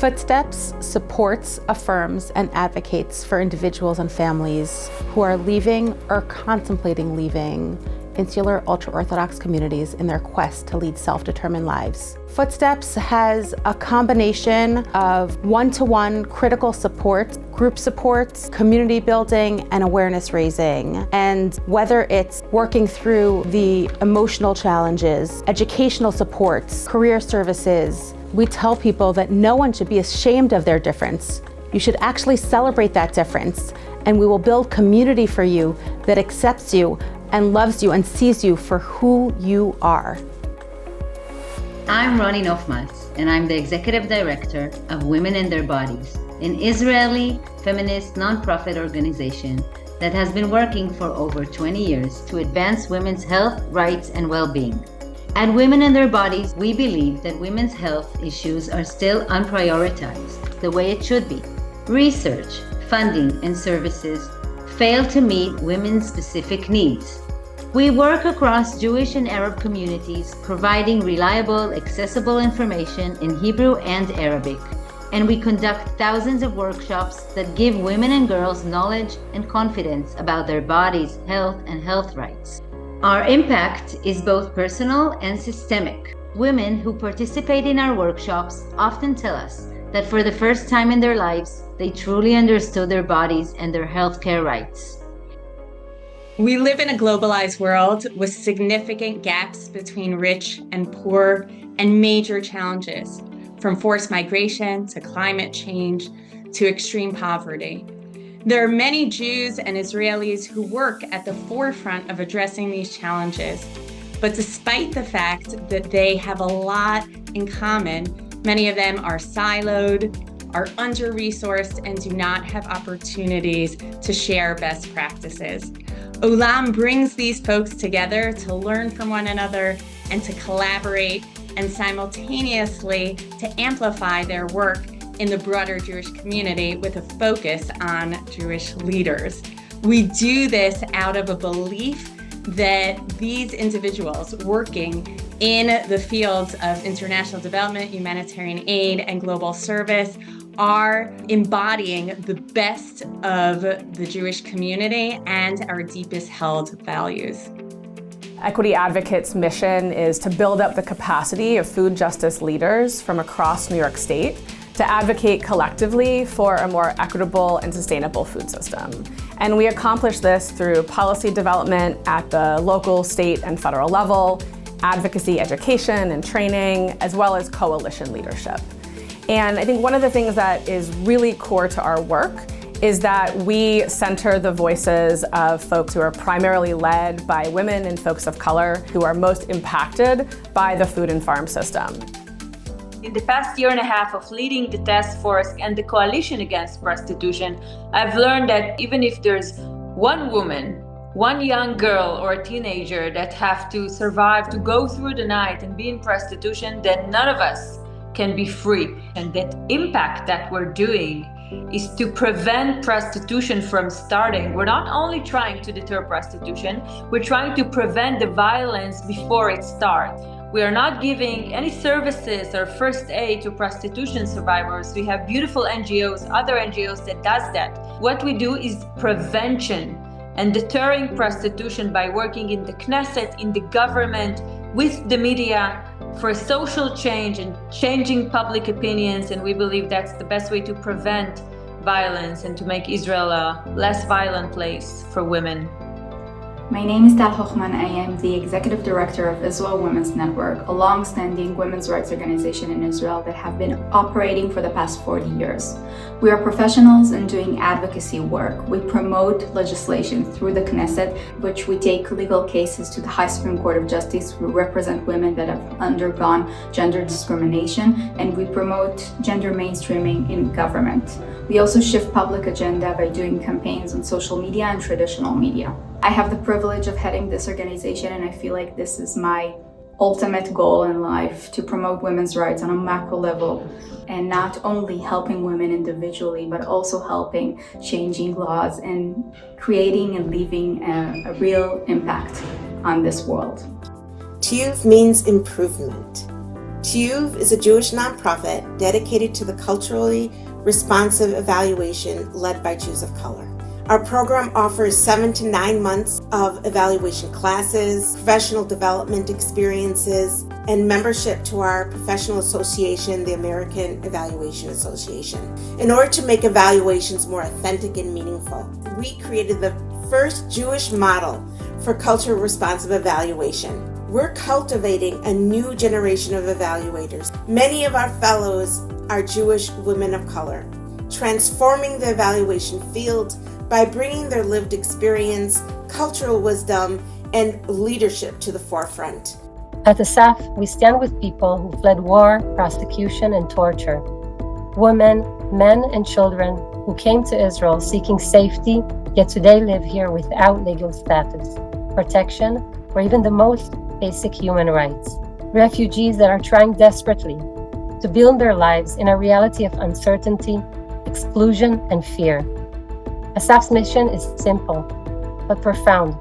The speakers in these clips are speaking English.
Footsteps supports, affirms, and advocates for individuals and families who are leaving or contemplating leaving insular ultra-Orthodox communities in their quest to lead self-determined lives. Footsteps has a combination of one-to-one critical support, group supports, community building, and awareness raising. And whether it's working through the emotional challenges, educational supports, career services, we tell people that no one should be ashamed of their difference. You should actually celebrate that difference, and we will build community for you that accepts you and loves you and sees you for who you are. I'm Ronnie Nofmas, and I'm the Executive Director of Women and Their Bodies, an Israeli feminist nonprofit organization that has been working for over 20 years to advance women's health, rights, and well-being. At Women and Their Bodies, we believe that women's health issues are still unprioritized the way it should be. Research, funding, and services fail to meet women's specific needs. We work across Jewish and Arab communities, providing reliable, accessible information in Hebrew and Arabic. And we conduct thousands of workshops that give women and girls knowledge and confidence about their bodies, health, and health rights. Our impact is both personal and systemic. Women who participate in our workshops often tell us that for the first time in their lives, they truly understood their bodies and their healthcare rights. We live in a globalized world with significant gaps between rich and poor and major challenges, from forced migration to climate change to extreme poverty. There are many Jews and Israelis who work at the forefront of addressing these challenges, but despite the fact that they have a lot in common, many of them are siloed, are under-resourced, and do not have opportunities to share best practices. Olam brings these folks together to learn from one another and to collaborate and simultaneously to amplify their work in the broader Jewish community with a focus on Jewish leaders. We do this out of a belief that these individuals working in the fields of international development, humanitarian aid, and global service are embodying the best of the Jewish community and our deepest held values. Equity Advocate's mission is to build up the capacity of food justice leaders from across New York State to advocate collectively for a more equitable and sustainable food system. And we accomplish this through policy development at the local, state, and federal level, advocacy education and training, as well as coalition leadership. And I think one of the things that is really core to our work is that we center the voices of folks who are primarily led by women and folks of color who are most impacted by the food and farm system. In the past year and a half of leading the task force and the coalition against prostitution, I've learned that even if there's one woman, one young girl or a teenager that have to survive to go through the night and be in prostitution, then none of us can be free. And that impact that we're doing is to prevent prostitution from starting. We're not only trying to deter prostitution, we're trying to prevent the violence before it starts. We are not giving any services or first aid to prostitution survivors. We have beautiful NGOs, other NGOs that does that. What we do is prevention and deterring prostitution by working in the Knesset, in the government, with the media, for social change and changing public opinions. And we believe that's the best way to prevent violence and to make Israel a less violent place for women. My name is Tal Hochman. I am the Executive Director of Israel Women's Network, a long-standing women's rights organization in Israel that have been operating for the past 40 years. We are professionals in doing advocacy work. We promote legislation through the Knesset, which we take legal cases to the High Supreme Court of Justice. We represent women that have undergone gender discrimination, and we promote gender mainstreaming in government. We also shift public agenda by doing campaigns on social media and traditional media. I have the privilege of heading this organization, and I feel like this is my ultimate goal in life, to promote women's rights on a macro level, and not only helping women individually, but also helping changing laws and creating and leaving a real impact on this world. Tiyuv means improvement. TUV is a Jewish nonprofit dedicated to the culturally responsive evaluation led by Jews of color. Our program offers 7 to 9 months of evaluation classes, professional development experiences, and membership to our professional association, the American Evaluation Association. In order to make evaluations more authentic and meaningful, we created the first Jewish model for culturally responsive evaluation. We're cultivating a new generation of evaluators. Many of our fellows are Jewish women of color, transforming the evaluation field by bringing their lived experience, cultural wisdom, and leadership to the forefront. At ASAF, we stand with people who fled war, prosecution, and torture. Women, men, and children who came to Israel seeking safety, yet today live here without legal status, protection, or even the most basic human rights. Refugees that are trying desperately to build their lives in a reality of uncertainty, exclusion, and fear. ASAF's mission is simple, but profound.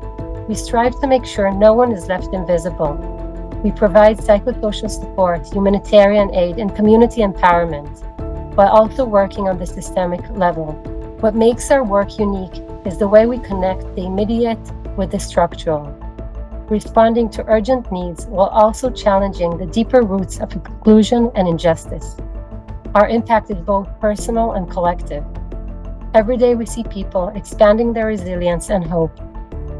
We strive to make sure no one is left invisible. We provide psychosocial support, humanitarian aid, and community empowerment, while also working on the systemic level. What makes our work unique is the way we connect the immediate with the structural, responding to urgent needs while also challenging the deeper roots of exclusion and injustice. Our impact is both personal and collective. Every day we see people expanding their resilience and hope,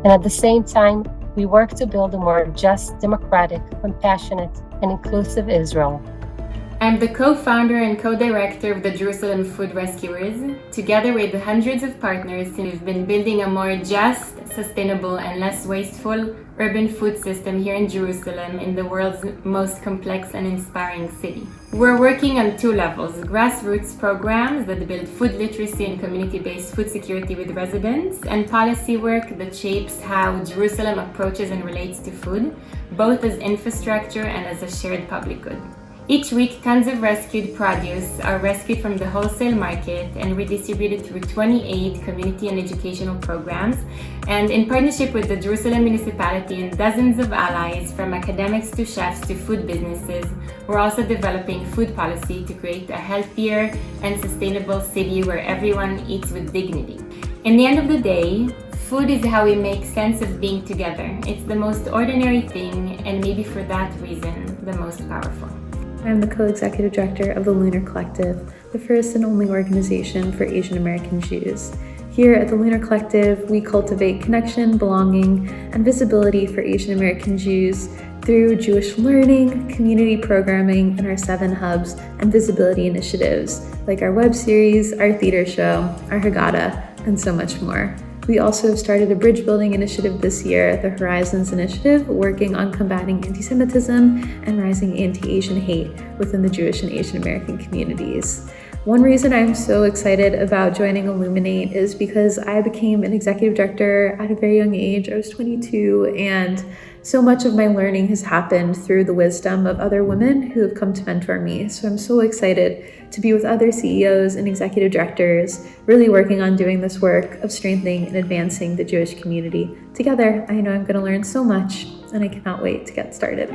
and at the same time, we work to build a more just, democratic, compassionate, and inclusive Israel. I'm the co-founder and co-director of the Jerusalem Food Rescuers. Together with hundreds of partners, we've been building a more just, sustainable, and less wasteful urban food system here in Jerusalem, in the world's most complex and inspiring city. We're working on 2 levels: grassroots programs that build food literacy and community-based food security with residents, and policy work that shapes how Jerusalem approaches and relates to food, both as infrastructure and as a shared public good. Each week, tons of rescued produce are rescued from the wholesale market and redistributed through 28 community and educational programs. And in partnership with the Jerusalem municipality and dozens of allies, from academics to chefs to food businesses, we're also developing food policy to create a healthier and sustainable city where everyone eats with dignity. In the end of the day, food is how we make sense of being together. It's the most ordinary thing, and maybe for that reason, the most powerful. I'm the co-executive director of the Lunar Collective, the first and only organization for Asian American Jews. Here at the Lunar Collective, we cultivate connection, belonging, and visibility for Asian American Jews through Jewish learning, community programming, and our 7 hubs and visibility initiatives, like our web series, our theater show, our Haggadah, and so much more. We also have started a bridge building initiative this year, the Horizons Initiative, working on combating anti-Semitism and rising anti-Asian hate within the Jewish and Asian American communities. One reason I'm so excited about joining Elluminate is because I became an executive director at a very young age. I was 22, and so much of my learning has happened through the wisdom of other women who have come to mentor me. So I'm so excited to be with other CEOs and executive directors, really working on doing this work of strengthening and advancing the Jewish community. Together, I know I'm going to learn so much, and I cannot wait to get started.